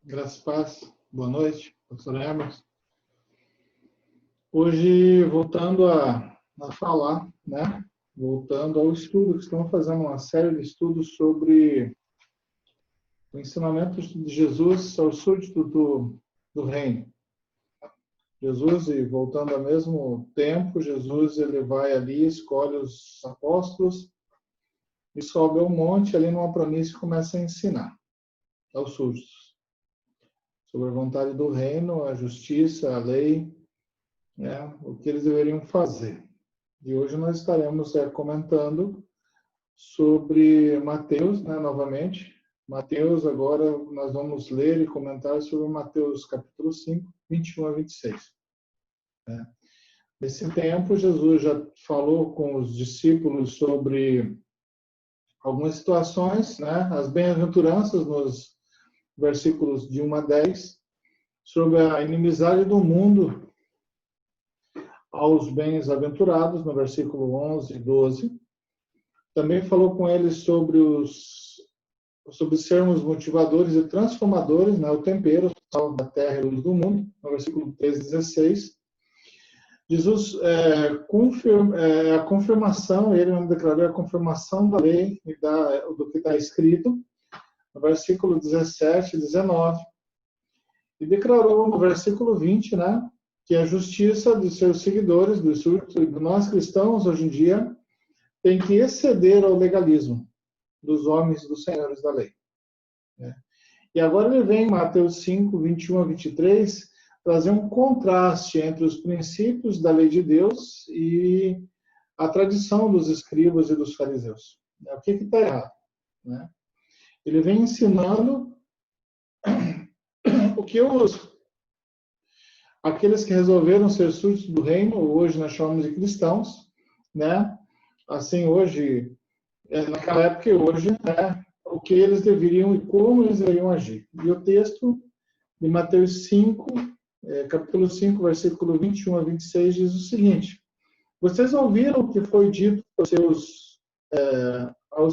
Graças e paz. Boa noite, professor Hermes. Hoje, voltando a falar, né? Voltando ao estudo, que estamos fazendo uma série de estudos sobre o ensinamento de Jesus ao súdito do reino. Jesus, e voltando ao mesmo tempo, Jesus ele vai ali, escolhe os apóstolos e sobe ao monte, ali numa planície, e começa a ensinar aos súditos sobre a vontade do reino, a justiça, a lei, né, o que eles deveriam fazer. E hoje nós estaremos comentando sobre Mateus, né, novamente. Mateus, agora nós vamos ler e comentar sobre Mateus capítulo 5, 21 a 26. Né. Nesse tempo, Jesus já falou com os discípulos sobre algumas situações, né, as bem-aventuranças nos versículos de 1 a 10, sobre a inimizade do mundo aos bens-aventurados, no versículo 11 e 12. Também falou com eles sobre sermos motivadores e transformadores, né, o tempero, sal da terra e luz do mundo, no versículo 13 e 16. Jesus a confirmação, ele declarou a confirmação da lei e do que está escrito, no versículo 17 e 19. E declarou no versículo 20, né, que a justiça de seus seguidores, de nós cristãos, hoje em dia, tem que exceder ao legalismo dos homens, dos senhores da lei. Né? E agora ele vem, em Mateus 5, 21 a 23, trazer um contraste entre os princípios da lei de Deus e a tradição dos escribas e dos fariseus. O que está errado? Né? Ele vem ensinando o que aqueles que resolveram ser súditos do reino, hoje nós chamamos de cristãos, né? Assim, hoje, naquela época e hoje, né? O que eles deveriam e como eles deveriam agir. E o texto de Mateus 5, capítulo 5, versículo 21 a 26, diz o seguinte: vocês ouviram o que foi dito aos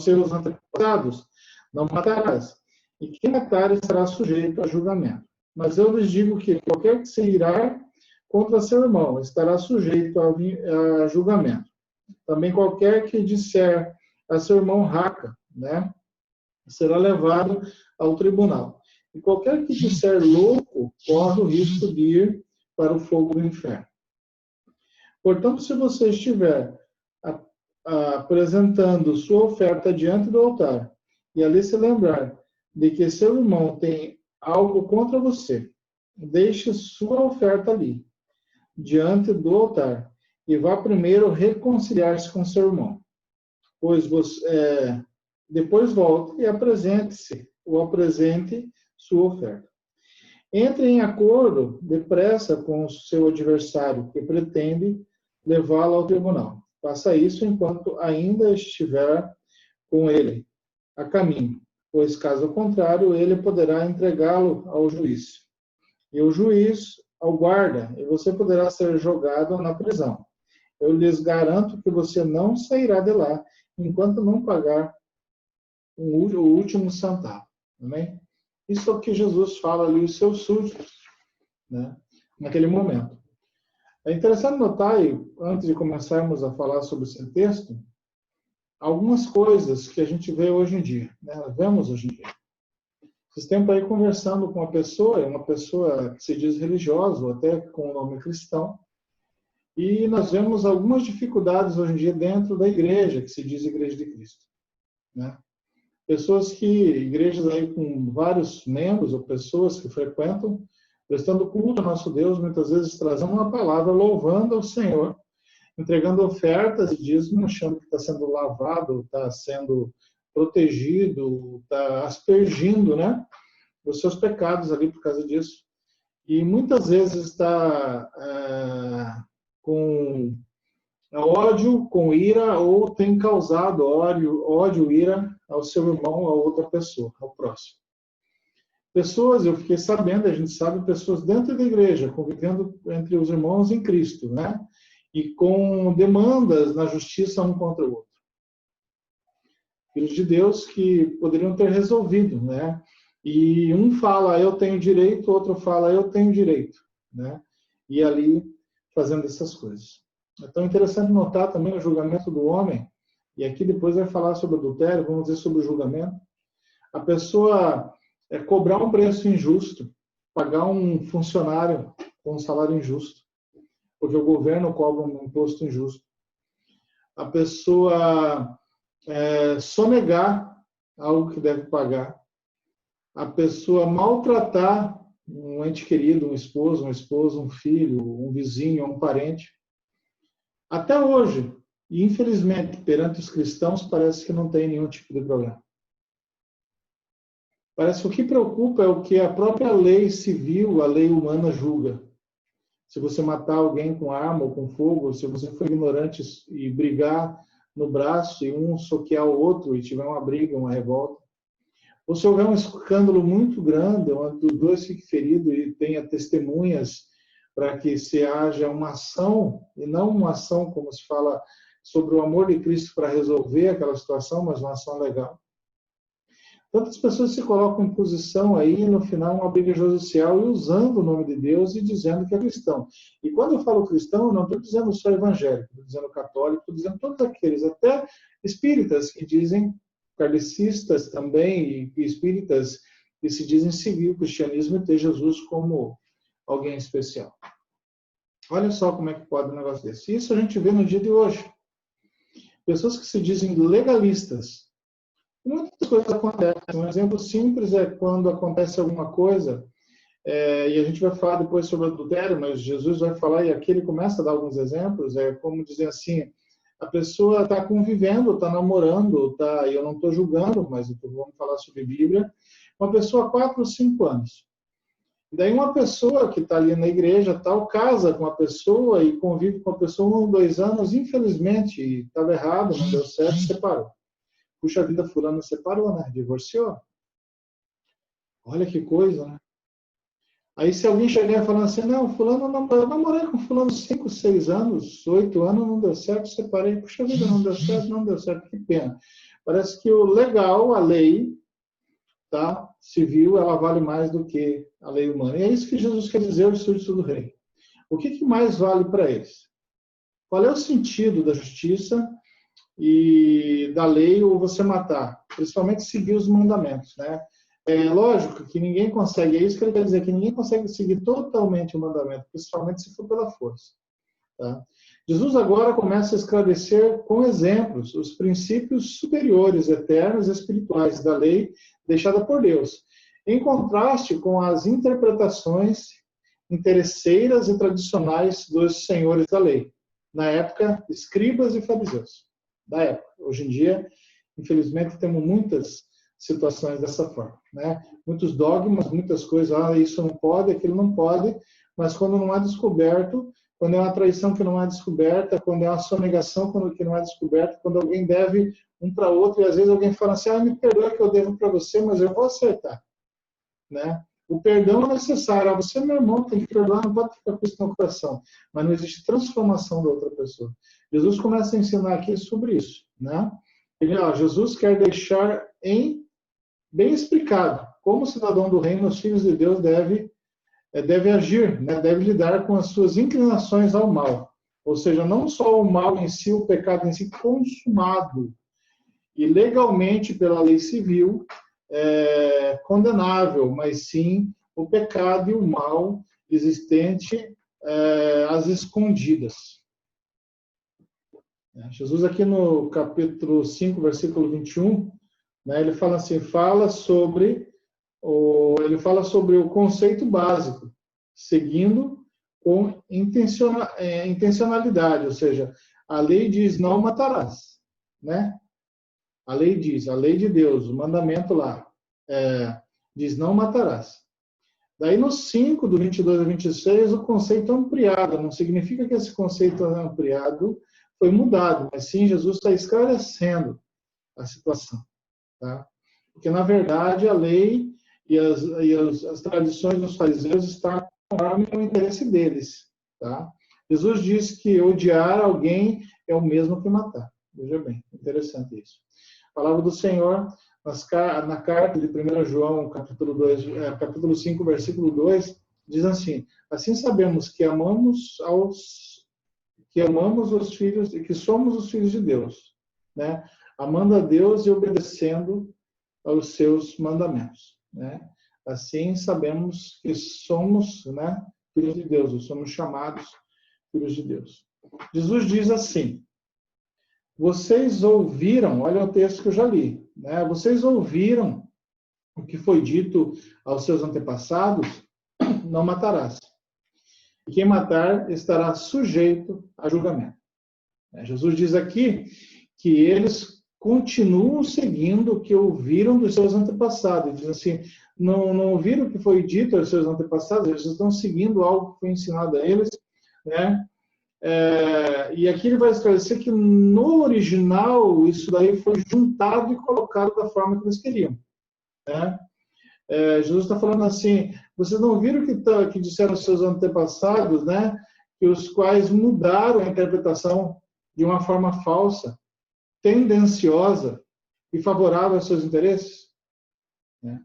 seus antepassados? Não matarás. E quem matar estará sujeito a julgamento. Mas eu lhes digo que qualquer que se irar contra seu irmão estará sujeito a julgamento. Também qualquer que disser a seu irmão raca, né, será levado ao tribunal. E qualquer que disser louco corre o risco de ir para o fogo do inferno. Portanto, se você estiver apresentando sua oferta diante do altar e ali se lembrar de que seu irmão tem algo contra você, deixe sua oferta ali, diante do altar, e vá primeiro reconciliar-se com seu irmão. Depois volte e apresente sua oferta. Entre em acordo depressa com o seu adversário, que pretende levá-lo ao tribunal. Faça isso enquanto ainda estiver com ele a caminho, pois, caso contrário, ele poderá entregá-lo ao juiz. E o juiz ao guarda, e você poderá ser jogado na prisão. Eu lhes garanto que você não sairá de lá enquanto não pagar o último centavo. Amém? Isso é o que Jesus fala ali aos seus súditos, né, naquele momento. É interessante notar, antes de começarmos a falar sobre esse texto, algumas coisas que a gente vê hoje em dia, né? Vemos hoje em dia. Esses tempos aí conversando com uma pessoa que se diz religiosa, ou até com o nome cristão, e nós vemos algumas dificuldades hoje em dia dentro da igreja, que se diz Igreja de Cristo. Né? Igrejas aí com vários membros, ou pessoas que frequentam, prestando culto ao nosso Deus, muitas vezes trazendo uma palavra, louvando ao Senhor, entregando ofertas e dízimo, achando que está sendo lavado, está sendo protegido, está aspergindo, né, os seus pecados ali por causa disso. E muitas vezes está com ódio, com ira, ou tem causado ódio, ira ao seu irmão, a outra pessoa, ao próximo. Pessoas, eu fiquei sabendo, a gente sabe, pessoas dentro da igreja, convivendo entre os irmãos em Cristo, né? E com demandas na justiça um contra o outro. Filhos de Deus que poderiam ter resolvido, né? E um fala, eu tenho direito, outro fala, eu tenho direito, né? E ali fazendo essas coisas. Então é interessante notar também o julgamento do homem, e aqui depois vai falar sobre adultério, vamos dizer sobre o julgamento. A pessoa cobrar um preço injusto, pagar um funcionário com um salário injusto, porque o governo cobra um imposto injusto. A pessoa sonegar algo que deve pagar. A pessoa maltratar um ente querido, um esposo, uma esposa, um filho, um vizinho, um parente. Até hoje, e infelizmente, perante os cristãos, parece que não tem nenhum tipo de problema. Parece que o que preocupa é o que a própria lei civil, a lei humana julga. Se você matar alguém com arma ou com fogo, se você for ignorante e brigar no braço e um soquear o outro e tiver uma briga, uma revolta, ou se houver um escândalo muito grande, onde os dois fiquem feridos e tenha testemunhas para que se haja uma ação, e não uma ação como se fala sobre o amor de Cristo para resolver aquela situação, mas uma ação legal. Tantas pessoas se colocam em posição aí, no final, uma briga judicial, e usando o nome de Deus e dizendo que é cristão. E quando eu falo cristão, eu não estou dizendo só evangélico, estou dizendo católico, estou dizendo todos aqueles, até espíritas que dizem, kardecistas também, e espíritas que se dizem seguir o cristianismo e ter Jesus como alguém especial. Olha só como é que pode um negócio desse. Isso a gente vê no dia de hoje. Pessoas que se dizem legalistas. Muitas coisas acontecem. Um exemplo simples é quando acontece alguma coisa, e a gente vai falar depois sobre adultério, mas Jesus vai falar, e aqui ele começa a dar alguns exemplos, como dizer assim, a pessoa está convivendo, está namorando, e eu não estou julgando, mas vamos falar sobre Bíblia, uma pessoa há 4 ou 5 anos. E daí uma pessoa que está ali na igreja, casa com uma pessoa e convive com a pessoa 1 ou 2 anos, infelizmente, estava errado, não deu certo, separou. Puxa vida, fulano separou, né? Divorciou. Olha que coisa, né? Aí se alguém chegar falando assim, não, fulano, eu namorei com fulano 5, 6 anos, 8 anos, não deu certo, separei. Puxa vida, não deu certo, que pena. Parece que o legal, a lei, tá, civil, ela vale mais do que a lei humana. E é isso que Jesus quer dizer, o súdito do rei. O que mais vale para eles? Qual é o sentido da justiça e da lei ou você matar? Principalmente seguir os mandamentos, né? É lógico que ninguém consegue, é isso que ele quer dizer, que ninguém consegue seguir totalmente o mandamento, principalmente se for pela força. Tá? Jesus agora começa a esclarecer com exemplos os princípios superiores, eternos e espirituais da lei deixada por Deus, em contraste com as interpretações interesseiras e tradicionais dos senhores da lei. Na época, escribas e fariseus. Da época. Hoje em dia, infelizmente, temos muitas situações dessa forma, né? Muitos dogmas, muitas coisas, isso não pode, aquilo não pode, mas quando não é descoberto, quando é uma traição que não é descoberta, quando é uma sonegação que não é descoberta, quando alguém deve um para outro, e às vezes alguém fala assim, me perdoa que eu devo para você, mas eu vou acertar, né? O perdão é necessário. Você, meu irmão, tem que perdoar, não pode ficar com isso no coração. Mas não existe transformação da outra pessoa. Jesus começa a ensinar aqui sobre isso, né? Jesus quer deixar bem explicado como cidadão do reino, os filhos de Deus deve agir, né? Deve lidar com as suas inclinações ao mal. Ou seja, não só o mal em si, o pecado em si, consumado e legalmente pela lei civil, condenável, mas sim o pecado e o mal existente às escondidas. Jesus aqui no capítulo 5, versículo 21, né, ele fala assim, ele fala sobre o conceito básico, seguindo com intencionalidade, ou seja, a lei diz não matarás, né? A lei de Deus, o mandamento lá, diz não matarás. Daí no 5, do 22 a 26, o conceito é ampliado. Não significa que esse conceito ampliado foi mudado, mas sim Jesus está esclarecendo a situação. Tá? Porque, na verdade, a lei e as tradições dos fariseus estão no interesse deles. Tá? Jesus diz que odiar alguém é o mesmo que matar. Veja bem, interessante isso. A palavra do Senhor, na carta de 1 João, capítulo 5, versículo 2, diz assim: assim sabemos que amamos os filhos e que somos os filhos de Deus, né? Amando a Deus e obedecendo aos seus mandamentos, né? Assim sabemos que somos, né, filhos de Deus, ou somos chamados filhos de Deus. Jesus diz assim: vocês ouviram, olha o texto que eu já li, né? Vocês ouviram o que foi dito aos seus antepassados: não matarás. E quem matar estará sujeito a julgamento. Jesus diz aqui que eles continuam seguindo o que ouviram dos seus antepassados. Ele diz assim: não ouviram o que foi dito aos seus antepassados, eles estão seguindo algo que foi ensinado a eles, né? E aqui ele vai esclarecer que no original isso daí foi juntado e colocado da forma que eles queriam, né? Jesus está falando assim: vocês não viram que disseram os seus antepassados, né? Que os quais mudaram a interpretação de uma forma falsa, tendenciosa e favorável aos seus interesses, né?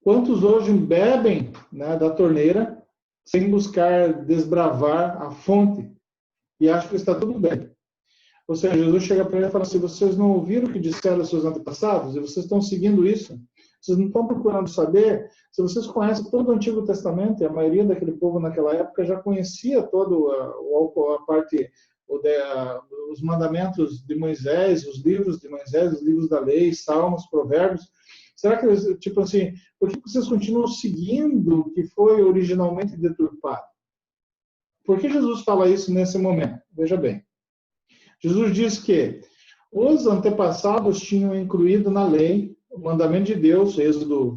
Quantos hoje bebem, né, da torneira sem buscar desbravar a fonte e acham que está tudo bem? Ou seja, Jesus chega para ele e fala assim: vocês não ouviram o que disseram os seus antepassados e vocês estão seguindo isso? Vocês não estão procurando saber? Se vocês conhecem todo o Antigo Testamento, e a maioria daquele povo naquela época já conhecia todo a parte, os mandamentos de Moisés, os livros de Moisés, os livros da lei, Salmos, Provérbios. Será que eles, tipo assim, por que vocês continuam seguindo o que foi originalmente deturpado? Por que Jesus fala isso nesse momento? Veja bem. Jesus diz que os antepassados tinham incluído na lei o mandamento de Deus, Êxodo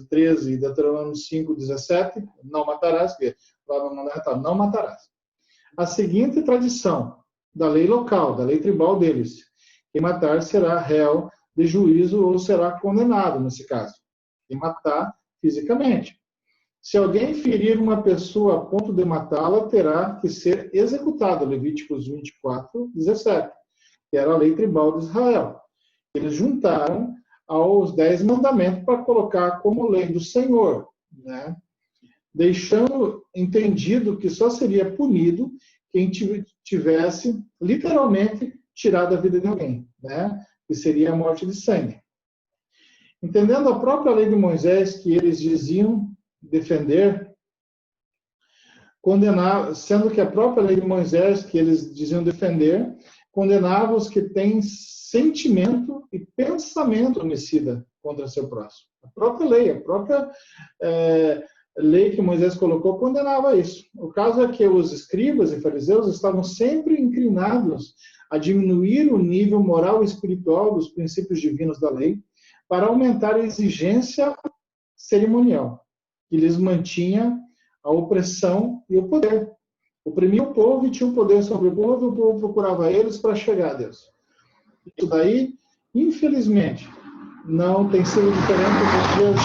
13 e Deuteronômio 5, 17, não matarás, que lá no mandamento está, não matarás. A seguinte tradição da lei local, da lei tribal deles: quem matar será réu de juízo ou será condenado, nesse caso. Quem matar fisicamente. Se alguém ferir uma pessoa a ponto de matá-la, terá que ser executado. Levíticos 24, 17, que era a lei tribal de Israel. Eles juntaram aos 10 mandamentos para colocar como lei do Senhor, né? Deixando entendido que só seria punido quem tivesse literalmente tirado a vida de alguém, né? Que seria a morte de sangue. Entendendo a própria lei de Moisés, que eles diziam defender, sendo que a própria lei de Moisés, que eles diziam defender, condenava os que têm sentimento e pensamento homicida contra seu próximo. A própria lei que Moisés colocou condenava isso. O caso é que os escribas e fariseus estavam sempre inclinados a diminuir o nível moral e espiritual dos princípios divinos da lei para aumentar a exigência cerimonial, que lhes mantinha a opressão e o poder. Oprimia o povo e tinha o poder sobre o povo procurava eles para chegar a Deus. Isso daí, infelizmente, não tem sido diferente nos dias.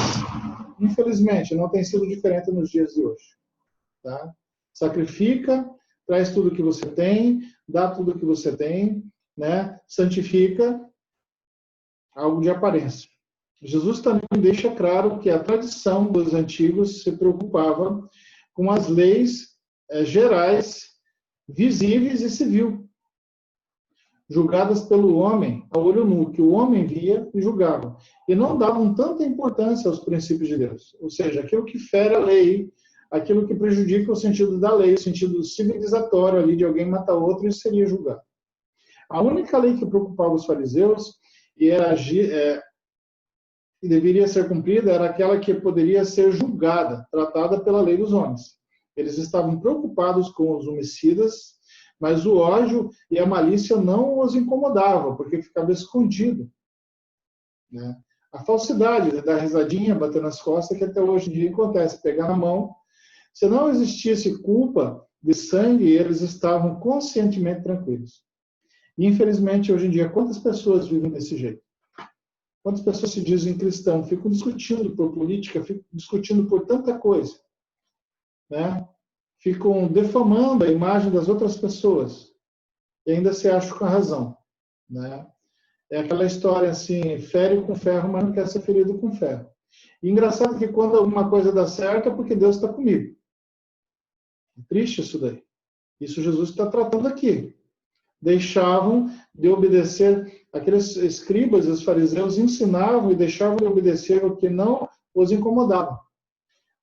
Infelizmente, não tem sido diferente nos dias de hoje. Tá? Sacrifica, traz tudo que você tem, dá tudo que você tem, né? Santifica, algo de aparência. Jesus também deixa claro que a tradição dos antigos se preocupava com as leis gerais, visíveis e civil, julgadas pelo homem a olho nu, que o homem via e julgava, e não davam tanta importância aos princípios de Deus. Ou seja, aquilo que fere a lei, aquilo que prejudica o sentido da lei, o sentido civilizatório ali de alguém matar outro, isso seria julgado. A única lei que preocupava os fariseus e que deveria ser cumprida era aquela que poderia ser julgada, tratada pela lei dos homens. Eles estavam preocupados com os homicidas, mas o ódio e a malícia não os incomodavam, porque ficava escondido, né? A falsidade, dar risadinha, bater nas costas, que até hoje em dia acontece, pegar na mão. Se não existisse culpa de sangue, eles estavam conscientemente tranquilos. E, infelizmente, hoje em dia, quantas pessoas vivem desse jeito? Quantas pessoas se dizem cristão? Ficam discutindo por política, ficam discutindo por tanta coisa, né? Ficam defamando a imagem das outras pessoas e ainda se acham com a razão, né? É aquela história assim, fere com ferro, mas não quer ser ferido com ferro. E engraçado que quando alguma coisa dá certo é porque Deus está comigo. É triste isso daí. Isso Jesus está tratando aqui. Deixavam de obedecer, aqueles escribas e os fariseus ensinavam e deixavam de obedecer o que não os incomodava.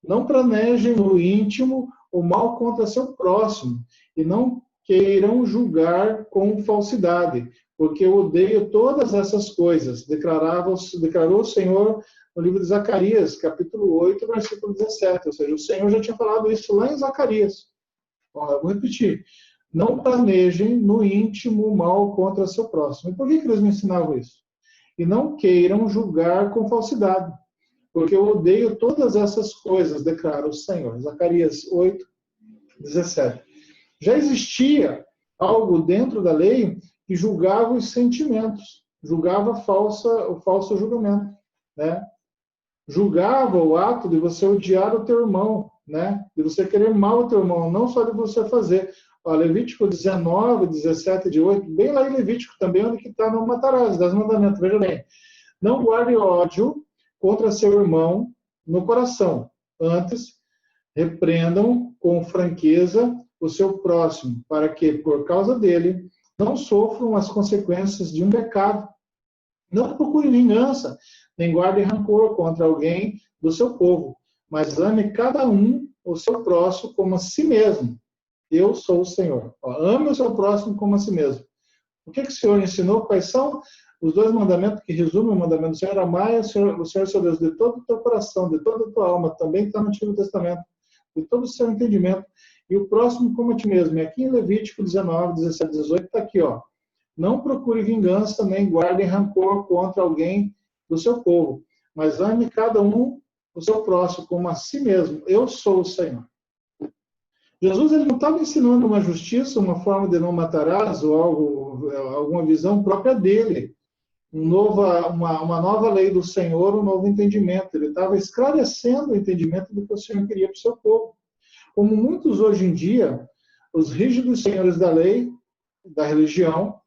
Não planejem no íntimo o mal contra seu próximo e não queiram julgar com falsidade, porque eu odeio todas essas coisas, declarou o Senhor no livro de Zacarias, capítulo 8, versículo 17. Ou seja, o Senhor já tinha falado isso lá em Zacarias. Ó, eu vou repetir. Não planejem no íntimo o mal contra seu próximo. E por que eles me ensinavam isso? E não queiram julgar com falsidade, porque eu odeio todas essas coisas, declara o Senhor. Zacarias 8, 17. Já existia algo dentro da lei que julgava os sentimentos, julgava o falso julgamento, né? Julgava o ato de você odiar o teu irmão, né? De você querer mal o teu irmão, não só de você fazer. Ó, Levítico 19, 17 de 8, bem lá em Levítico também, onde que está não matarás, das mandamentos, veja bem. Não guarde ódio contra seu irmão no coração. Antes, repreendam com franqueza o seu próximo, para que, por causa dele, não sofram as consequências de um pecado. Não procure vingança, nem guarde rancor contra alguém do seu povo, mas ame cada um o seu próximo como a si mesmo. Eu sou o Senhor. Ame o seu próximo como a si mesmo. O que o Senhor ensinou? Quais são os dois mandamentos que resumem o mandamento do Senhor? Amai o Senhor seu Deus de todo o teu coração, de toda a tua alma. Também está no Antigo Testamento. De todo o seu entendimento. E o próximo como a ti mesmo. E aqui em Levítico 19, 17, 18 está aqui, ó. Não procure vingança, nem guarde rancor contra alguém do seu povo, mas ame cada um o seu próximo como a si mesmo. Eu sou o Senhor. Jesus ele não estava ensinando uma justiça, uma forma de não matarás, ou alguma visão própria dele. Uma nova lei do Senhor, um novo entendimento. Ele estava esclarecendo o entendimento do que o Senhor queria para o seu povo. Como muitos hoje em dia, os rígidos senhores da lei, da religião,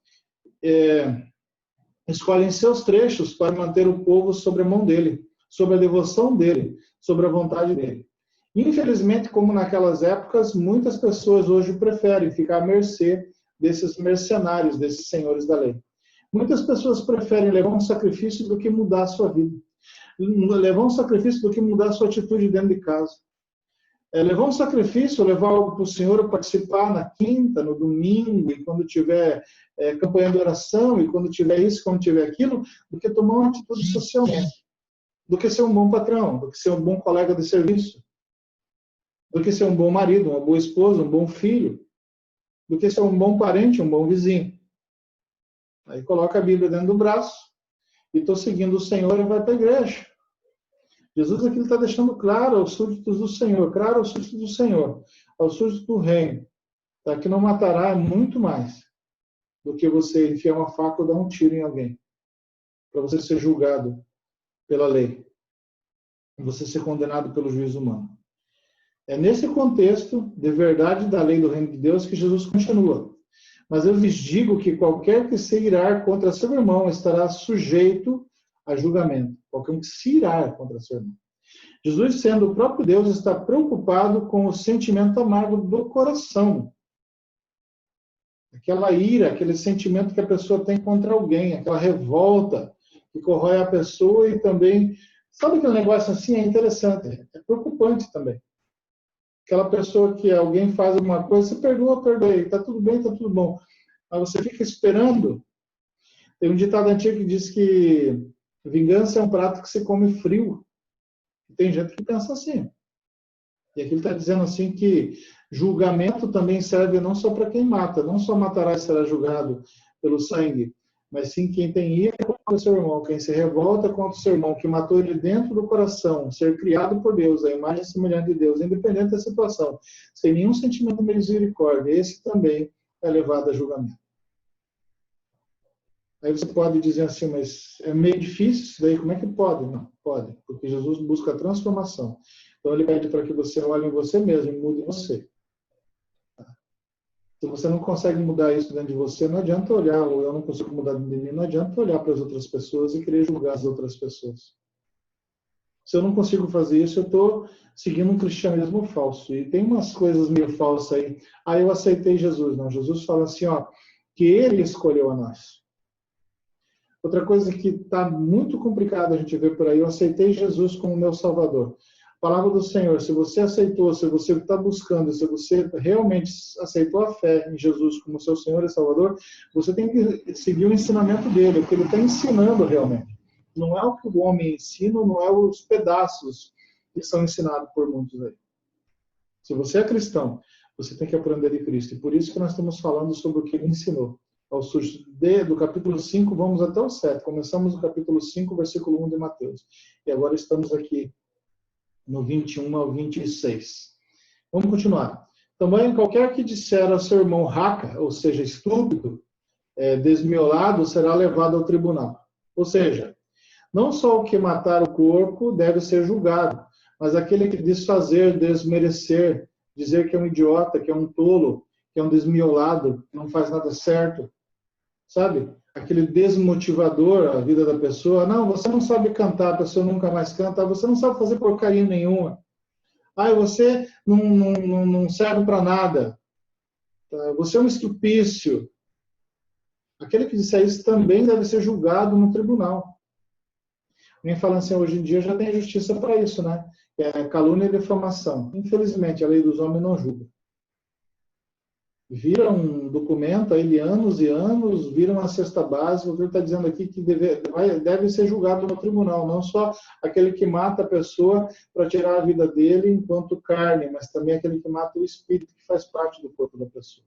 escolhem seus trechos para manter o povo sobre a mão dele, sobre a devoção dele, sobre a vontade dele. Infelizmente, como naquelas épocas, muitas pessoas hoje preferem ficar à mercê desses mercenários, desses senhores da lei. Muitas pessoas preferem levar um sacrifício do que mudar a sua vida. Levar um sacrifício do que mudar a sua atitude dentro de casa. Levar um sacrifício, levar algo para o Senhor, participar na quinta, no domingo, e quando tiver campanha de oração, e quando tiver isso, quando tiver aquilo, do que tomar uma atitude socialmente. Do que ser um bom patrão, do que ser um bom colega de serviço, do que ser um bom marido, uma boa esposa, um bom filho, do que ser um bom parente, um bom vizinho. Aí coloca a Bíblia dentro do braço, e estou seguindo o Senhor e vai para a igreja. Jesus aqui está deixando claro aos súditos do Senhor, claro aos súditos do Senhor, aos súditos do reino, tá? Que não matará é muito mais do que você enfiar uma faca ou dar um tiro em alguém, para você ser julgado pela lei, você ser condenado pelo juízo humano. É nesse contexto de verdade da lei do reino de Deus que Jesus continua. Mas eu lhes digo que qualquer que se irar contra seu irmão estará sujeito a julgamento. Qualquer um que se irar contra seu irmão. Jesus, sendo o próprio Deus, está preocupado com o sentimento amargo do coração. Aquela ira, aquele sentimento que a pessoa tem contra alguém, aquela revolta que corrói a pessoa e também... Sabe aquele negócio assim? É interessante, é preocupante também. Aquela pessoa que alguém faz alguma coisa, você perdoa, perdoei, está tudo bem, está tudo bom. Mas você fica esperando. Tem um ditado antigo que diz que vingança é um prato que se come frio. Tem gente que pensa assim. E aqui ele está dizendo assim que julgamento também serve não só para quem mata, não só matará e será julgado pelo sangue, mas sim quem tem ira contra o seu irmão, quem se revolta contra o seu irmão, que matou ele dentro do coração, ser criado por Deus, a imagem semelhante de Deus, independente da situação, sem nenhum sentimento de misericórdia, esse também é levado a julgamento. Aí você pode dizer assim, mas é meio difícil isso daí, como é que pode? Não, pode, porque Jesus busca a transformação. Então ele pede para que você olhe em você mesmo e mude você. Se você não consegue mudar isso dentro de você, não adianta olhar, ou eu não consigo mudar dentro de mim, não adianta olhar para as outras pessoas e querer julgar as outras pessoas. Se eu não consigo fazer isso, eu estou seguindo um cristianismo falso. E tem umas coisas meio falsas aí. Ah, eu aceitei Jesus. Não, Jesus fala assim, ó, que ele escolheu a nós. Outra coisa que está muito complicada a gente ver por aí, eu aceitei Jesus como meu Salvador. Palavra do Senhor, se você aceitou, se você está buscando, se você realmente aceitou a fé em Jesus como seu Senhor e Salvador, você tem que seguir o ensinamento dele, o que ele está ensinando realmente. Não é o que o homem ensina, não é os pedaços que são ensinados por muitos aí. Se você é cristão, você tem que aprender de Cristo. E por isso que nós estamos falando sobre o que ele ensinou. Do capítulo 5, vamos até o 7. Começamos no capítulo 5, versículo 1 de Mateus. E agora estamos aqui no 21 ao 26. Vamos continuar. Também qualquer que disser ao seu irmão raca, ou seja, estúpido, desmiolado, será levado ao tribunal. Ou seja, não só o que matar o corpo deve ser julgado, mas aquele que desfazer, desmerecer, dizer que é um idiota, que é um tolo, que é um desmiolado, que não faz nada certo, sabe? Aquele desmotivador a vida da pessoa. Não, você não sabe cantar, a pessoa nunca mais canta, você não sabe fazer porcaria nenhuma. Ah, você não serve para nada. Tá? Você é um estupício. Aquele que disser isso também deve ser julgado no tribunal. Nem falando assim, hoje em dia já tem justiça para isso, né? É calúnia e difamação. Infelizmente, a lei dos homens não julga. Vira um documento aí de anos e anos, vira uma cesta básica, o que ele está dizendo aqui que deve ser julgado no tribunal, não só aquele que mata a pessoa para tirar a vida dele enquanto carne, mas também aquele que mata o espírito que faz parte do corpo da pessoa.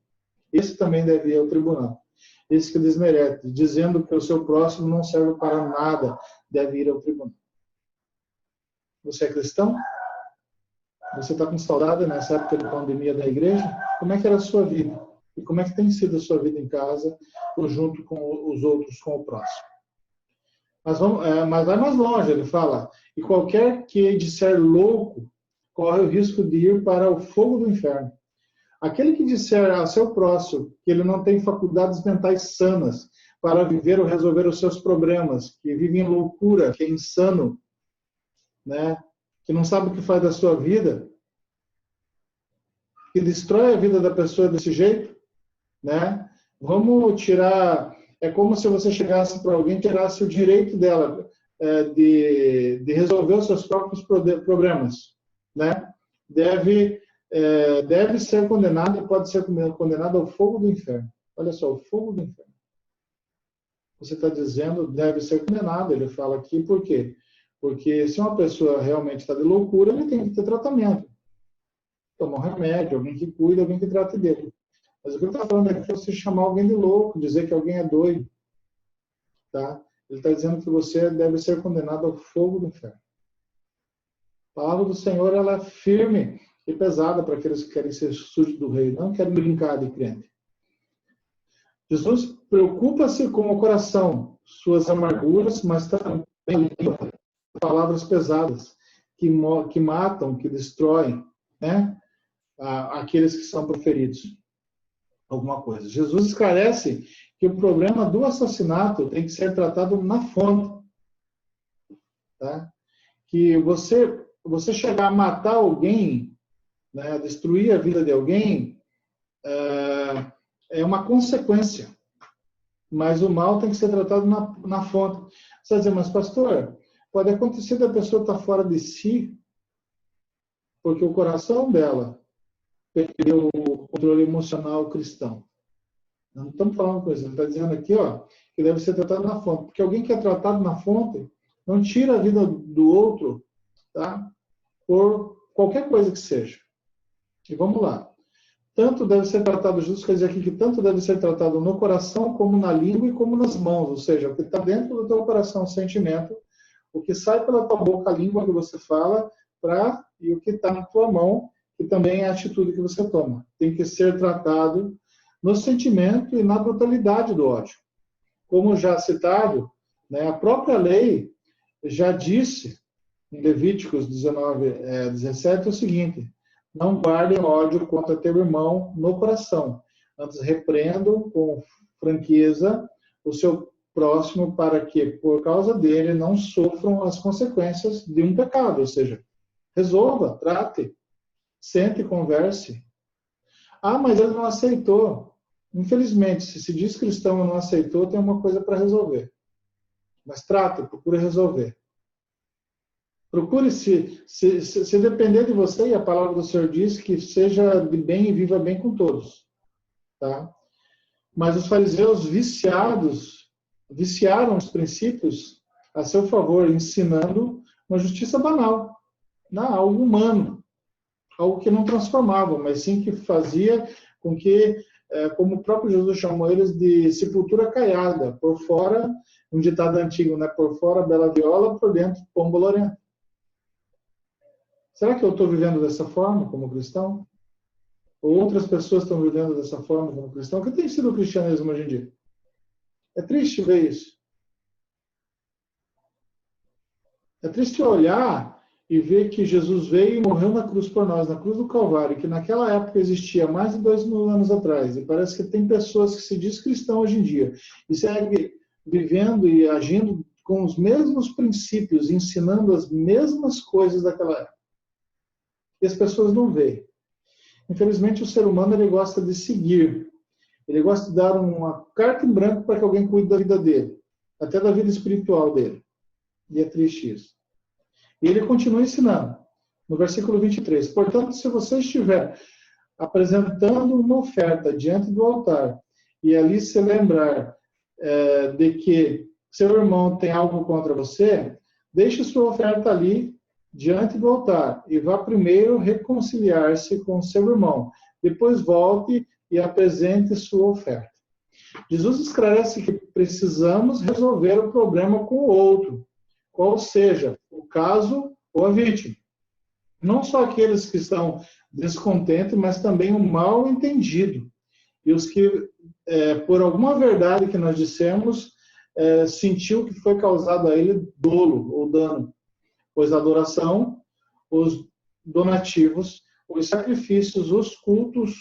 Esse também deve ir ao tribunal. Esse que desmerece, dizendo que o seu próximo não serve para nada, deve ir ao tribunal. Você é cristão? Você está com saudade nessa época de pandemia da igreja? Como é que era a sua vida? E como é que tem sido a sua vida em casa, ou junto com os outros, com o próximo? Mas vai mais longe, ele fala. E qualquer que disser louco, corre o risco de ir para o fogo do inferno. Aquele que disser a seu próximo que ele não tem faculdades mentais sanas para viver ou resolver os seus problemas, que vive em loucura, que é insano, né? Que não sabe o que faz da sua vida, que destrói a vida da pessoa desse jeito, né? Vamos tirar... É como se você chegasse para alguém e tirasse o direito dela de resolver os seus próprios problemas, né? Deve ser condenado e pode ser condenado ao fogo do inferno. Olha só, o fogo do inferno. Você está dizendo deve ser condenado, ele fala aqui, por quê? Porque se uma pessoa realmente está de loucura, ele tem que ter tratamento. Tomar um remédio, alguém que cuida, alguém que trate dele. Mas o que ele está falando aqui é você chamar alguém de louco, dizer que alguém é doido. Tá? Ele está dizendo que você deve ser condenado ao fogo do inferno. A palavra do Senhor ela é firme e pesada para aqueles que querem ser súditos do rei, não querem brincar de crente. Jesus preocupa-se com o coração, suas amarguras, mas também palavras pesadas que matam, que destroem, né? Aqueles que são proferidos. Alguma coisa. Jesus esclarece que o problema do assassinato tem que ser tratado na fonte. Tá? Que você chegar a matar alguém, né, destruir a vida de alguém, é uma consequência. Mas o mal tem que ser tratado na fonte. Você vai dizer, mas pastor, pode acontecer da pessoa estar fora de si, porque o coração dela perdeu o controle emocional cristão. Não estamos falando coisa, ele está dizendo aqui, ó, que deve ser tratado na fonte. Porque alguém que é tratado na fonte não tira a vida do outro, tá? Por qualquer coisa que seja. E vamos lá. Tanto deve ser tratado, Jesus quer dizer aqui que tanto deve ser tratado no coração, como na língua e como nas mãos. Ou seja, o que está dentro do teu coração, o sentimento, o que sai pela tua boca, a língua que você fala, e o que está na tua mão, que também é a atitude que você toma. Tem que ser tratado no sentimento e na brutalidade do ódio. Como já citado, né, a própria lei já disse, em Levíticos 19, 17, o seguinte: não guardem ódio contra teu irmão no coração, Antes repreendam com franqueza o seu próximo para que, por causa dele, não sofram as consequências de um pecado. Ou seja, resolva, trate, sente e converse. Ah, mas ele não aceitou. Infelizmente, se diz cristão e não aceitou, tem uma coisa para resolver. Mas trate, procure resolver. Procure se depender de você, e a palavra do Senhor diz que seja de bem e viva bem com todos. Tá? Mas os fariseus viciaram os princípios a seu favor, ensinando uma justiça banal, algo humano, algo que não transformava, mas sim que fazia com que, como o próprio Jesus chamou eles, de sepultura caiada, por fora, um ditado antigo, né? Por fora bela viola, por dentro pão bolorento. Será que eu estou vivendo dessa forma como cristão? Ou outras pessoas estão vivendo dessa forma como cristão? O que tem sido o cristianismo hoje em dia? É triste ver isso. É triste olhar e ver que Jesus veio e morreu na cruz por nós, na cruz do Calvário, que naquela época existia mais de 2000 anos atrás. E parece que tem pessoas que se diz cristão hoje em dia e segue vivendo e agindo com os mesmos princípios, ensinando as mesmas coisas daquela época. E as pessoas não veem. Infelizmente, o ser humano ele gosta de seguir. Ele gosta de dar uma carta em branco para que alguém cuide da vida dele, até da vida espiritual dele. E é triste isso. E ele continua ensinando, no versículo 23. Portanto, se você estiver apresentando uma oferta diante do altar, e ali se lembrar de que seu irmão tem algo contra você, deixe sua oferta ali diante do altar e vá primeiro reconciliar-se com seu irmão. Depois volte e apresente sua oferta. Jesus esclarece que precisamos resolver o problema com o outro, qual seja o caso ou a vítima. Não só aqueles que estão descontentes, mas também o mal entendido. E os que, por alguma verdade que nós dissemos, sentiu que foi causado a ele dolo ou dano. Pois a adoração, os donativos, os sacrifícios, os cultos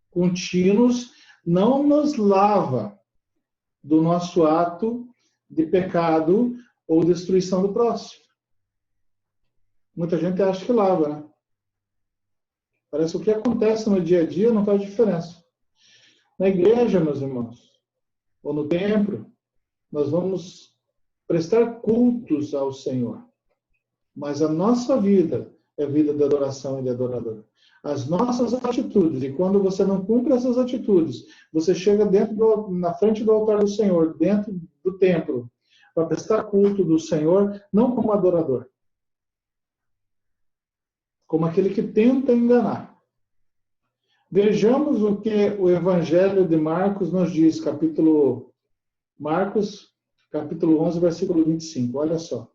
contínuos não nos lava do nosso ato de pecado ou destruição do próximo. Muita gente acha que lava, né? Parece que o que acontece no dia a dia não faz diferença. Na igreja, meus irmãos, ou no templo, nós vamos prestar cultos ao Senhor. Mas a nossa vida é vida de adoração e de adorador. As nossas atitudes, e quando você não cumpre essas atitudes, você chega na frente do altar do Senhor, dentro do templo, para prestar culto do Senhor, não como adorador, como aquele que tenta enganar. Vejamos o que o Evangelho de Marcos nos diz, Marcos, capítulo 11, versículo 25. Olha só.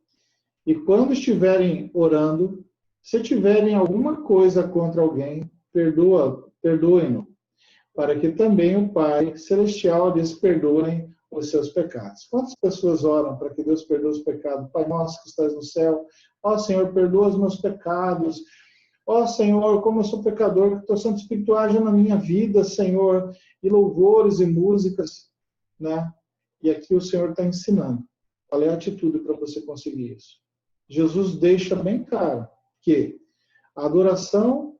E quando estiverem orando, se tiverem alguma coisa contra alguém, perdoem-no, para que também o Pai Celestial lhes perdoe os seus pecados. Quantas pessoas oram para que Deus perdoe os pecados? Pai nosso que estás no céu, ó Senhor, perdoa os meus pecados. Ó Senhor, como eu sou pecador, que o teu Santo Espírito haja na minha vida, Senhor, e louvores e músicas, né? E aqui o Senhor está ensinando. Qual é a atitude para você conseguir isso? Jesus deixa bem claro que a adoração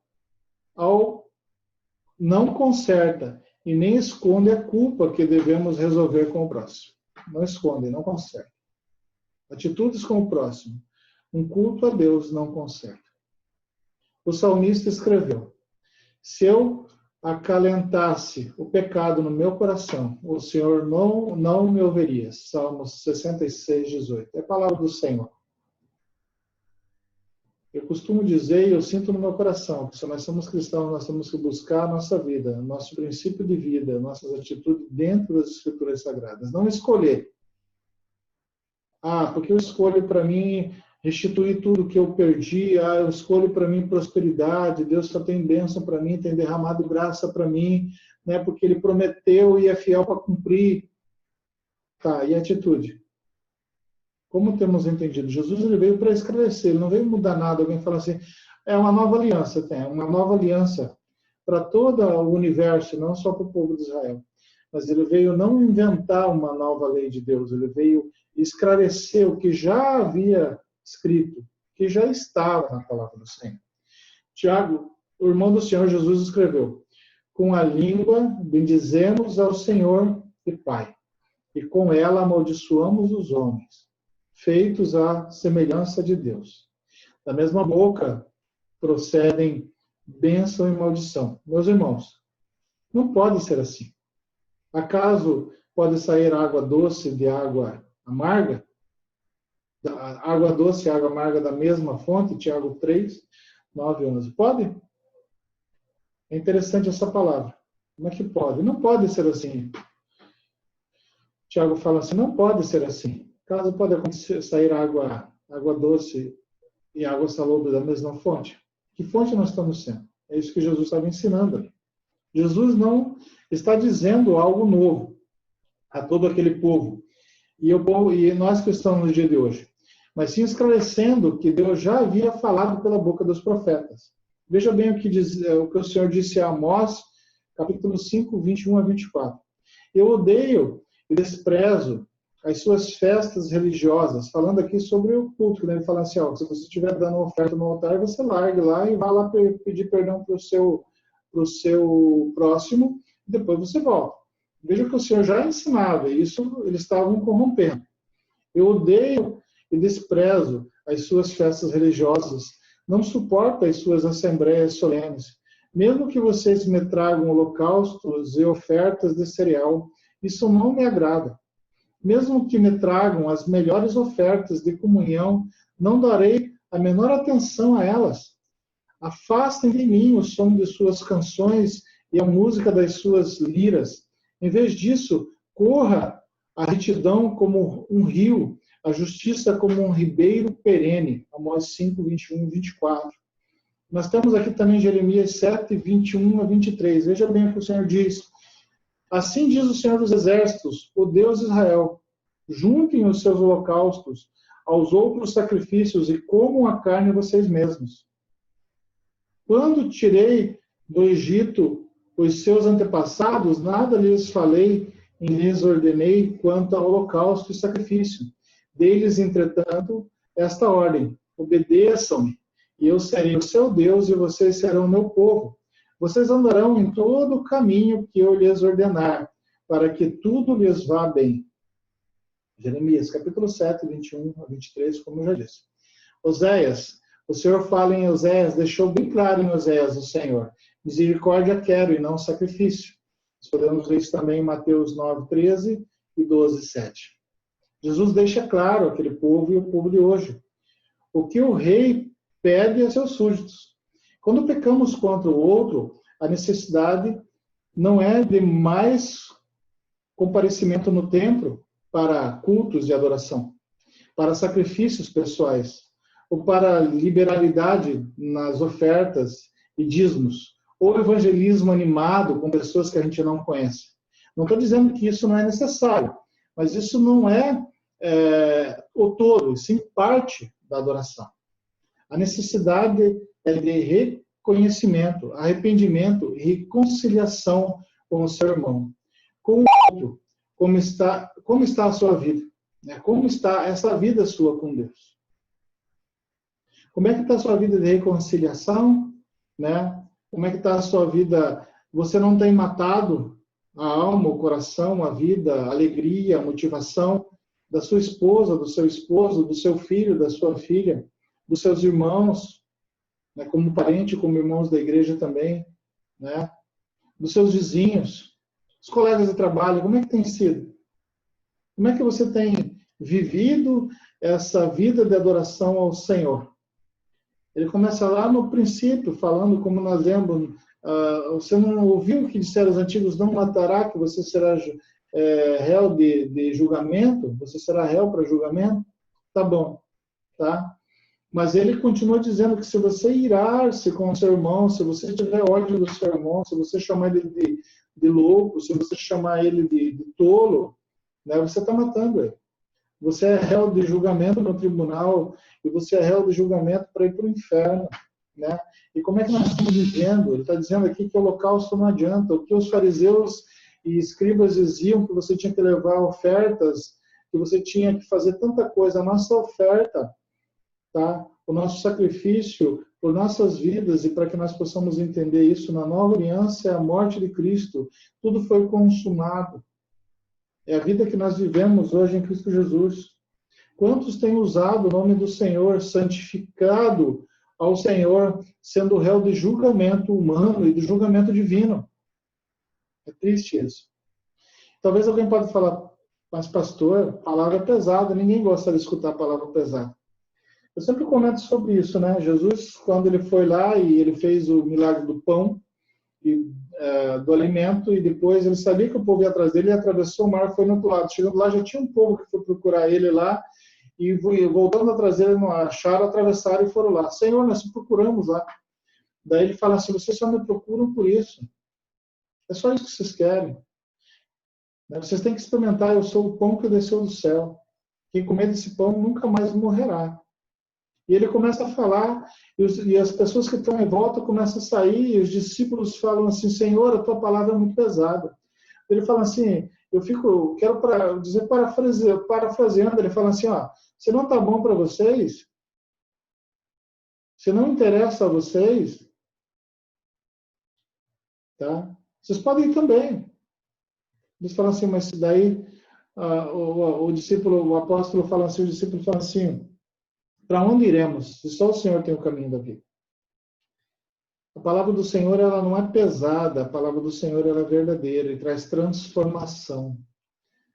não conserta e nem esconde a culpa que devemos resolver com o próximo. Não esconde, não conserta. Atitudes com o próximo. Um culto a Deus não conserta. O salmista escreveu: se eu acalentasse o pecado no meu coração, o Senhor não me ouviria. Salmos 66, 18. É a palavra do Senhor. Eu costumo dizer, e eu sinto no meu coração, que se nós somos cristãos, nós temos que buscar a nossa vida, nosso princípio de vida, nossas atitudes dentro das Escrituras Sagradas. Não escolher. Porque eu escolho para mim restituir tudo que eu perdi. Eu escolho para mim prosperidade. Deus só tem bênção para mim, tem derramado graça para mim, né? Porque Ele prometeu e é fiel para cumprir. E a atitude? Como temos entendido? Jesus ele veio para esclarecer, ele não veio mudar nada. Alguém fala assim, é uma nova aliança, uma nova aliança para todo o universo, não só para o povo de Israel. Mas ele veio não inventar uma nova lei de Deus, ele veio esclarecer o que já havia escrito, que já estava na palavra do Senhor. Tiago, o irmão do Senhor Jesus, escreveu: com a língua bendizemos ao Senhor e Pai, e com ela amaldiçoamos os homens, feitos à semelhança de Deus. Da mesma boca procedem bênção e maldição. Meus irmãos, não pode ser assim. Acaso pode sair água doce de água amarga? Água doce e água amarga da mesma fonte? Tiago 3, 9 e 11. Pode? É interessante essa palavra. Como é que pode? Não pode ser assim. Tiago fala assim, não pode ser assim. Caso pode acontecer, sair água doce e água salobra da mesma fonte. Que fonte nós estamos sendo? É isso que Jesus estava ensinando ali. Jesus não está dizendo algo novo a todo aquele povo. E nós que estamos no dia de hoje. Mas sim esclarecendo que Deus já havia falado pela boca dos profetas. Veja bem o que o Senhor disse a Amós, capítulo 5, 21 a 24. Eu odeio e desprezo as suas festas religiosas, falando aqui sobre o culto, né? Ele fala assim, ó, se você estiver dando oferta no altar, você largue lá e vá lá pedir perdão para o seu próximo, e depois você volta. Veja que o Senhor já ensinava, e isso eles estavam corrompendo. Eu odeio e desprezo as suas festas religiosas, não suporto as suas assembleias solenes. Mesmo que vocês me tragam holocaustos e ofertas de cereal, isso não me agrada. Mesmo que me tragam as melhores ofertas de comunhão, não darei a menor atenção a elas. Afastem de mim o som de suas canções e a música das suas liras. Em vez disso, corra a retidão como um rio, a justiça como um ribeiro perene. Amós 5, 21 e 24. Nós temos aqui também Jeremias 7, 21 a 23. Veja bem o que o Senhor diz. Assim diz o Senhor dos Exércitos, o Deus de Israel: juntem os seus holocaustos aos outros sacrifícios e comam a carne vocês mesmos. Quando tirei do Egito os seus antepassados, nada lhes falei e lhes ordenei quanto a holocausto e sacrifício. Deles, entretanto, esta ordem: obedeçam-me, e eu serei o seu Deus e vocês serão o meu povo. Vocês andarão em todo o caminho que eu lhes ordenar, para que tudo lhes vá bem. Jeremias, capítulo 7, 21 a 23, como eu já disse. Oséias, o Senhor fala em Oséias, deixou bem claro em Oséias o Senhor: misericórdia quero e não sacrifício. Nós podemos ver isso também em Mateus 9, 13 e 12, 7. Jesus deixa claro aquele povo e o povo de hoje. O que o rei pede a seus súditos. Quando pecamos contra o outro, a necessidade não é de mais comparecimento no templo para cultos de adoração, para sacrifícios pessoais, ou para liberalidade nas ofertas e dízimos, ou evangelismo animado com pessoas que a gente não conhece. Não estou dizendo que isso não é necessário, mas isso não é o todo, sim parte da adoração. A necessidade é de reconhecimento, arrependimento e reconciliação com o seu irmão, com o outro. Como está a sua vida? Como está essa vida sua com Deus? Como é que está a sua vida de reconciliação? Como é que está a sua vida? Você não tem matado a alma, o coração, a vida, a alegria, a motivação da sua esposa, do seu esposo, do seu filho, da sua filha, dos seus irmãos, como parente, como irmãos da igreja também, dos seus vizinhos, os colegas de trabalho, como é que tem sido? Como é que você tem vivido essa vida de adoração ao Senhor? Ele começa lá no princípio, falando como nós lemos, você não ouviu o que disseram os antigos, não matará, que você será réu de julgamento, você será réu para julgamento? Tá bom, tá? Mas ele continua dizendo que se você irar-se com o seu irmão, se você tiver ódio do seu irmão, se você chamar ele de louco, se você chamar ele de tolo, você está matando ele. Você é réu de julgamento no tribunal e você é réu de julgamento para ir para o inferno. né? E como é que nós estamos vivendo? Ele está dizendo aqui que o holocausto não adianta. O que os fariseus e escribas diziam que você tinha que levar ofertas, que você tinha que fazer tanta coisa. A nossa oferta, tá? O nosso sacrifício por nossas vidas, e para que nós possamos entender isso na nova aliança, é a morte de Cristo. Tudo foi consumado. É a vida que nós vivemos hoje em Cristo Jesus. Quantos têm usado o nome do Senhor, santificado ao Senhor, sendo réu de julgamento humano e de julgamento divino? É triste isso. Talvez alguém pode falar, mas pastor, palavra pesada, ninguém gosta de escutar a palavra pesada. Eu sempre comento sobre isso, né? Jesus, quando ele foi lá e ele fez o milagre do pão, e, do alimento, e depois ele sabia que o povo ia atrás dele, ele atravessou o mar, foi no outro lado. Chegando lá, já tinha um povo que foi procurar ele lá, e voltando atrás dele, não acharam, atravessaram e foram lá. Senhor, nós te procuramos lá. Daí ele fala assim, vocês só me procuram por isso. É só isso que vocês querem. Vocês têm que experimentar, eu sou o pão que desceu do céu. Quem comer desse pão nunca mais morrerá. E ele começa a falar, e as pessoas que estão em volta começam a sair, e os discípulos falam assim, Senhor, a tua palavra é muito pesada. Ele fala assim, quero dizer parafraseando, ele fala assim, ó, se não está bom para vocês, se não interessa a vocês, tá? Vocês podem ir também. Eles falam assim, mas daí o apóstolo fala assim, o discípulo fala assim, para onde iremos? Se só o Senhor tem o caminho da vida. A palavra do Senhor, ela não é pesada, a palavra do Senhor, ela é verdadeira e traz transformação.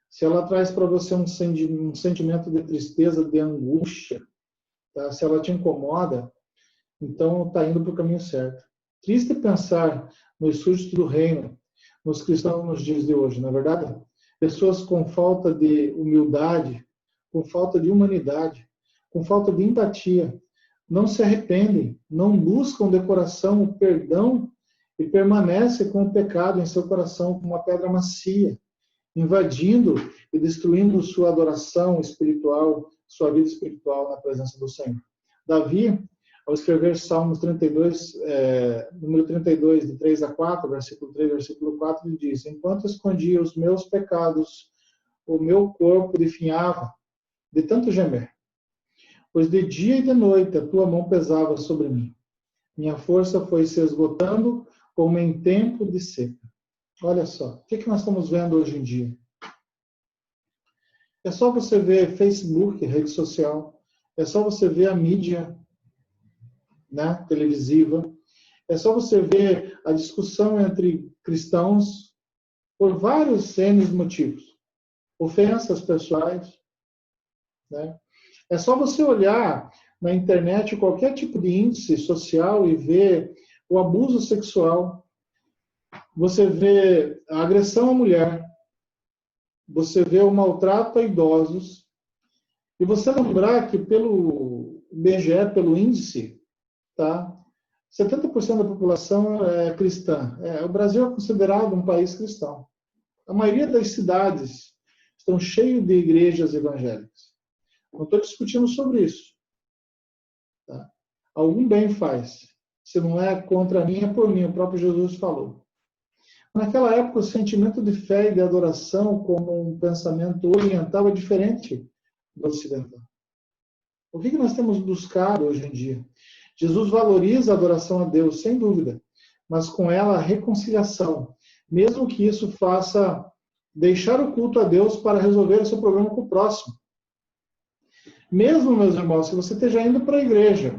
Se ela traz para você um sentimento de tristeza, de angústia, tá? Se ela te incomoda, então está indo para o caminho certo. Triste pensar nos súditos do reino, nos cristãos nos dias de hoje, não é verdade? Pessoas com falta de humildade, com falta de humanidade, com falta de empatia, não se arrependem, não buscam de coração o perdão e permanecem com o pecado em seu coração como uma pedra macia, invadindo e destruindo sua adoração espiritual, sua vida espiritual na presença do Senhor. Davi, ao escrever Salmos 32, número 32, de 3 a 4, versículo 3, versículo 4, ele diz, enquanto escondia os meus pecados, o meu corpo definhava de tanto gemer. Pois de dia e de noite a tua mão pesava sobre mim. Minha força foi se esgotando como em tempo de seca. Olha só, o que nós estamos vendo hoje em dia? É só você ver Facebook, rede social, é só você ver a mídia, né, televisiva, é só você ver a discussão entre cristãos por vários N motivos. Ofensas pessoais, né? É só você olhar na internet qualquer tipo de índice social e ver o abuso sexual, você vê a agressão à mulher, você vê o maltrato a idosos, e você lembrar que pelo IBGE, pelo índice, tá? 70% da população é cristã. O Brasil é considerado um país cristão. A maioria das cidades estão cheias de igrejas evangélicas. Não estou discutindo sobre isso. Tá? Algum bem faz. Se não é contra mim, é por mim. O próprio Jesus falou. Naquela época, o sentimento de fé e de adoração como um pensamento oriental é diferente do ocidental. O que nós temos buscado hoje em dia? Jesus valoriza a adoração a Deus, sem dúvida, mas com ela a reconciliação, mesmo que isso faça deixar o culto a Deus para resolver o seu problema com o próximo. Mesmo, meus irmãos, se você esteja indo para a igreja,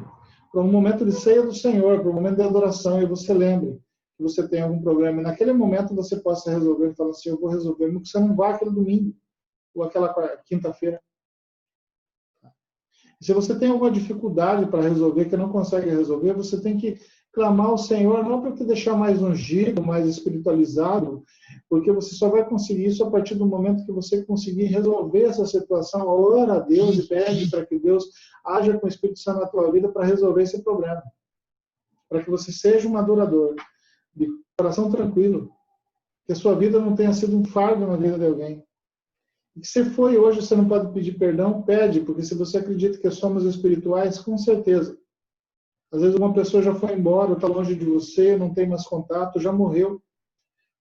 para um momento de ceia do Senhor, para um momento de adoração, e você lembre que você tem algum problema, e naquele momento você possa resolver e falar assim, eu vou resolver, mesmo que você não vá aquele domingo, ou aquela quinta-feira. Se você tem alguma dificuldade para resolver, que não consegue resolver, você tem que clamar ao Senhor, não para te deixar mais ungido, mais espiritualizado, porque você só vai conseguir isso a partir do momento que você conseguir resolver essa situação, ora a Deus e pede para que Deus haja com o Espírito Santo na tua vida para resolver esse problema. Para que você seja um adorador, de coração tranquilo, que a sua vida não tenha sido um fardo na vida de alguém. E que se foi hoje, você não pode pedir perdão, pede, porque se você acredita que somos espirituais, com certeza, Às vezes uma pessoa já foi embora, está longe de você, não tem mais contato, já morreu.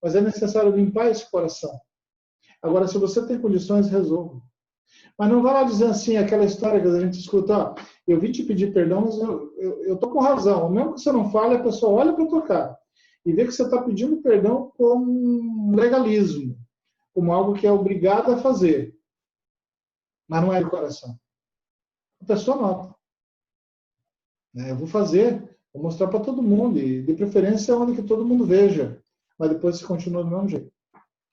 Mas é necessário limpar esse coração. Agora, se você tem condições, resolva. Mas não vai lá dizer assim, aquela história que a gente escuta, ó, eu vim te pedir perdão, mas eu estou com razão. Mesmo que você não fale, a pessoa olha para a tua cara e vê que você está pedindo perdão como um legalismo, como algo que é obrigado a fazer. Mas não é do coração. A pessoa nota. Eu vou fazer, vou mostrar para todo mundo, e de preferência onde que todo mundo veja. Mas depois você continua do mesmo jeito.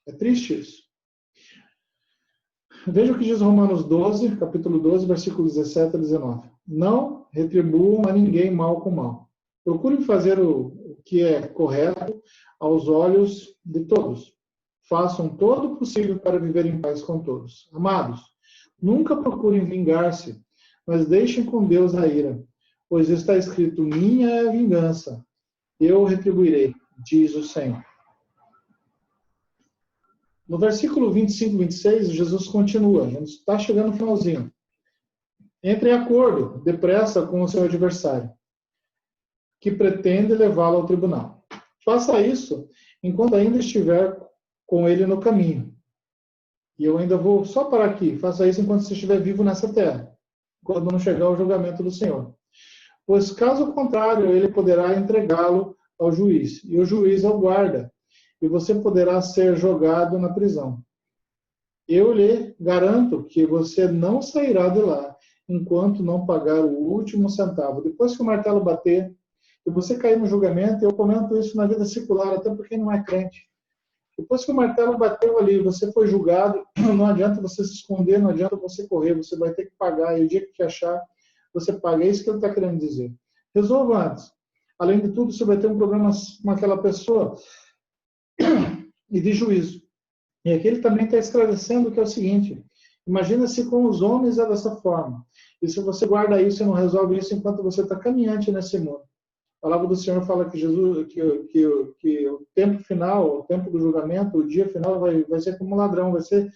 É triste isso. Veja o que diz Romanos 12, capítulo 12, versículos 17 a 19. Não retribuam a ninguém mal com mal. Procurem fazer o que é correto aos olhos de todos. Façam todo o possível para viver em paz com todos. Amados, nunca procurem vingar-se, mas deixem com Deus a ira, pois está escrito, minha é a vingança, eu retribuirei, diz o Senhor. No versículo 25 e 26, Jesus continua, a gente está chegando no finalzinho. Entre em acordo, depressa, com o seu adversário, que pretende levá-lo ao tribunal. Faça isso enquanto ainda estiver com ele no caminho. E eu ainda vou só parar aqui. Faça isso enquanto você estiver vivo nessa terra, quando não chegar o julgamento do Senhor. Pois, caso contrário, ele poderá entregá-lo ao juiz, e o juiz ao guarda, e você poderá ser jogado na prisão. Eu lhe garanto que você não sairá de lá enquanto não pagar o último centavo. Depois que o martelo bater, e você cair no julgamento, eu comento isso na vida secular, até porque não é crente. Depois que o martelo bateu ali, você foi julgado, não adianta você se esconder, não adianta você correr, você vai ter que pagar, e o dia que te achar, você paga. É isso que ele está querendo dizer. Resolva antes. Além de tudo, você vai ter um problema com aquela pessoa e de juízo. E aqui ele também está esclarecendo que é o seguinte, imagina se com os homens é dessa forma. E se você guarda isso e não resolve isso enquanto você está caminhante nesse mundo. A palavra do Senhor fala que Jesus, que o tempo final, o tempo do julgamento, o dia final vai ser como um ladrão, vai ser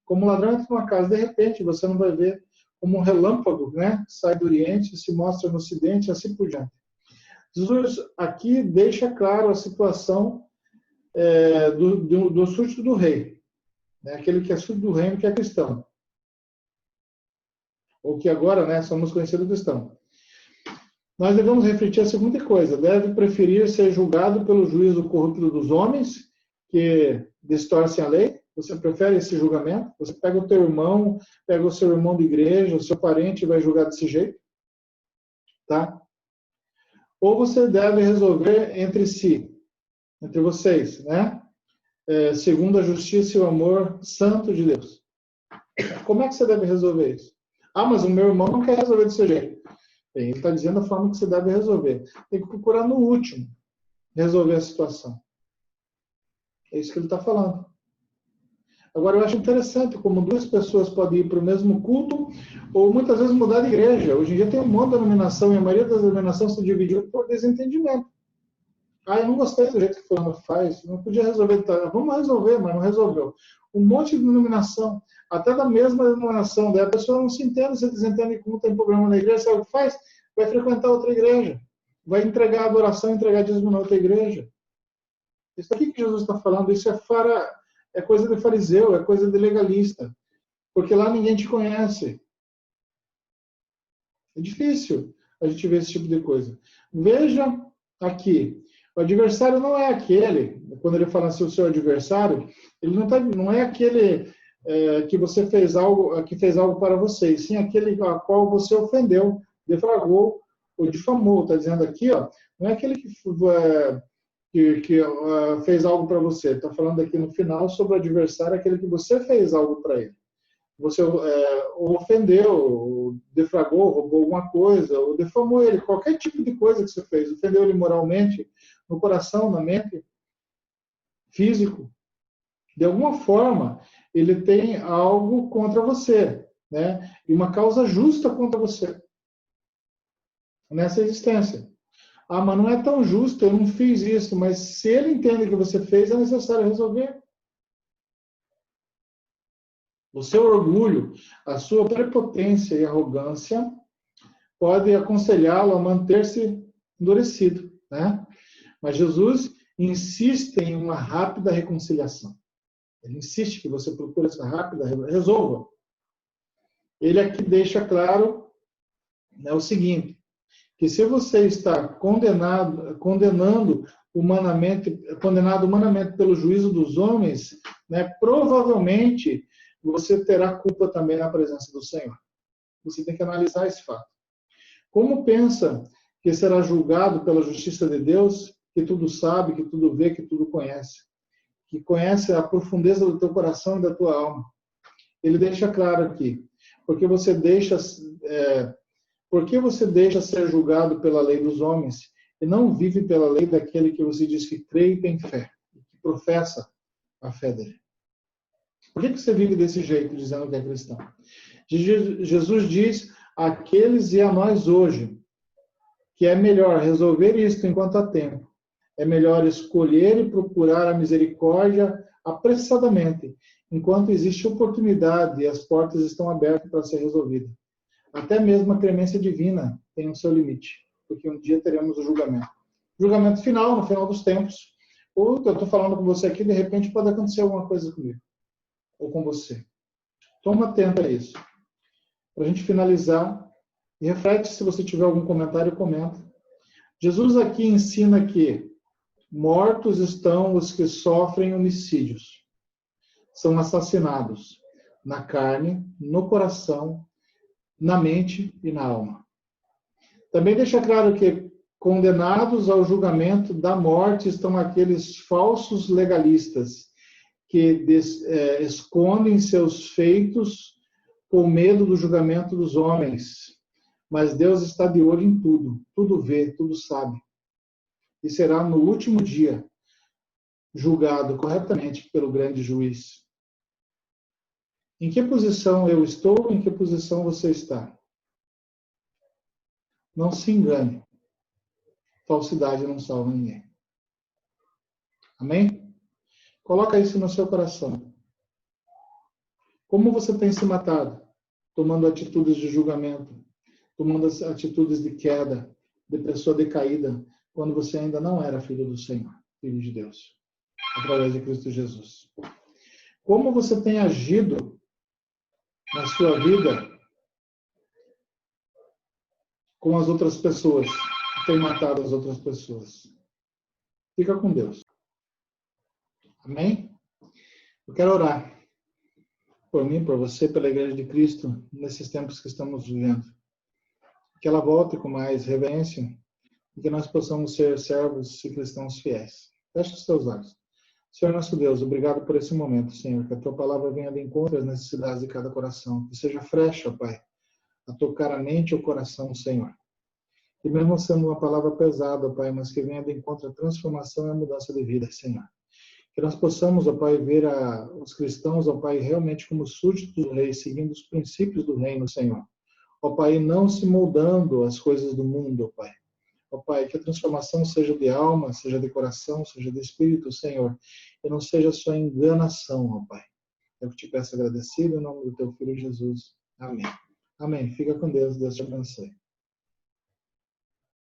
como um ladrão entra numa casa. De repente, você não vai ver como um relâmpago, né? Sai do Oriente, se mostra no Ocidente, assim por diante. Jesus aqui deixa claro a situação do súdito do rei, né? Aquele que é súdito do reino, que é cristão. Ou que agora, né, somos conhecidos cristãos. Nós devemos refletir a seguinte coisa: deve preferir ser julgado pelo juízo corrupto dos homens, que distorcem a lei? Você prefere esse julgamento? Você pega o teu irmão, pega o seu irmão de igreja, o seu parente e vai julgar desse jeito? Tá? Ou você deve resolver entre si, entre vocês, né? Segundo a justiça e o amor santo de Deus. Como é que você deve resolver isso? Ah, mas o meu irmão não quer resolver desse jeito. Bem, ele está dizendo a forma que você deve resolver. Tem que procurar no último resolver a situação. É isso que ele está falando. Agora, eu acho interessante como duas pessoas podem ir para o mesmo culto ou muitas vezes mudar de igreja. Hoje em dia tem um monte de denominação e a maioria das denominações se dividiu por desentendimento. Ah, eu não gostei do jeito que fulano faz, não podia resolver. Tá? Vamos resolver, mas não resolveu. Um monte de denominação, até da mesma denominação, daí a pessoa não se entende, se desentende como tem problema na igreja, sabe o que faz? Vai frequentar outra igreja, vai entregar adoração, entregar dízimo na outra igreja. Isso aqui que Jesus está falando, isso é coisa de fariseu, é coisa de legalista, porque lá ninguém te conhece. É difícil a gente ver esse tipo de coisa. Veja aqui, o adversário não é aquele, quando ele fala assim, o seu adversário, ele não é aquele que você fez algo, que fez algo para você, sim aquele a qual você ofendeu, defraudou ou difamou. Está dizendo aqui, ó, não é aquele que fez algo para você. Está falando aqui no final sobre o adversário, aquele que você fez algo para ele. Você ou ofendeu, ou defraudou, roubou alguma coisa, ou defamou ele, qualquer tipo de coisa que você fez, ofendeu ele moralmente, no coração, na mente, físico, de alguma forma, ele tem algo contra você, né? E uma causa justa contra você nessa existência. Ah, mas não é tão justo, eu não fiz isso, mas se ele entende que você fez, é necessário resolver. O seu orgulho, a sua prepotência e arrogância pode aconselhá-lo a manter-se endurecido, né? Mas Jesus insiste em uma rápida reconciliação. Ele insiste que você procure essa rápida, resolva. Ele aqui deixa claro, né, o seguinte, que se você está condenado humanamente pelo juízo dos homens, né, provavelmente você terá culpa também na presença do Senhor. Você tem que analisar esse fato. Como pensa que será julgado pela justiça de Deus, que tudo sabe, que tudo vê, que tudo conhece, que conhece a profundeza do teu coração e da tua alma? Ele deixa claro aqui, porque você deixa ser julgado pela lei dos homens e não vive pela lei daquele que você diz que crê e tem fé, que professa a fé dele? Por que você vive desse jeito, dizendo que é cristão? Jesus diz àqueles e a nós hoje que é melhor resolver isto enquanto há tempo. É melhor escolher e procurar a misericórdia apressadamente, enquanto existe oportunidade e as portas estão abertas para ser resolvida. Até mesmo a clemência divina tem o seu limite, porque um dia teremos o julgamento. Julgamento final, no final dos tempos. Ou eu estou falando com você aqui, de repente pode acontecer alguma coisa comigo, ou com você. Toma atento a isso. Para a gente finalizar, e reflete, se você tiver algum comentário, comenta. Jesus aqui ensina que mortos estão os que sofrem homicídios. São assassinados na carne, no coração, na mente e na alma. Também deixa claro que condenados ao julgamento da morte estão aqueles falsos legalistas que escondem seus feitos com medo do julgamento dos homens. Mas Deus está de olho em tudo, tudo vê, tudo sabe. E será no último dia julgado corretamente pelo grande juiz. Em que posição eu estou? Em que posição você está? Não se engane. Falsidade não salva ninguém. Amém? Coloca isso no seu coração. Como você tem se matado? Tomando atitudes de julgamento, tomando atitudes de queda, de pessoa decaída, quando você ainda não era filho do Senhor, filho de Deus, através de Cristo Jesus. Como você tem agido na sua vida com as outras pessoas, que tem matado as outras pessoas? Fica com Deus. Amém? Eu quero orar por mim, por você, pela Igreja de Cristo, nesses tempos que estamos vivendo. Que ela volte com mais reverência e que nós possamos ser servos e cristãos fiéis. Feche os teus olhos. Senhor nosso Deus, obrigado por esse momento, Senhor, que a tua palavra venha de encontro às necessidades de cada coração, que seja frecha, Pai, a tocar a mente e o coração, Senhor. E mesmo sendo uma palavra pesada, Pai, mas que venha de encontro à transformação e à mudança de vida, Senhor. Que nós possamos, ó Pai, ver os cristãos, ó Pai, realmente como súditos do Rei, seguindo os princípios do reino, Senhor. Ó Pai, não se moldando às coisas do mundo, ó Pai. Ó Pai, que a transformação seja de alma, seja de coração, seja de espírito, Senhor, e não seja só enganação, ó Pai. Eu te peço agradecido em nome do teu Filho Jesus. Amém. Amém. Fica com Deus. Deus te abençoe.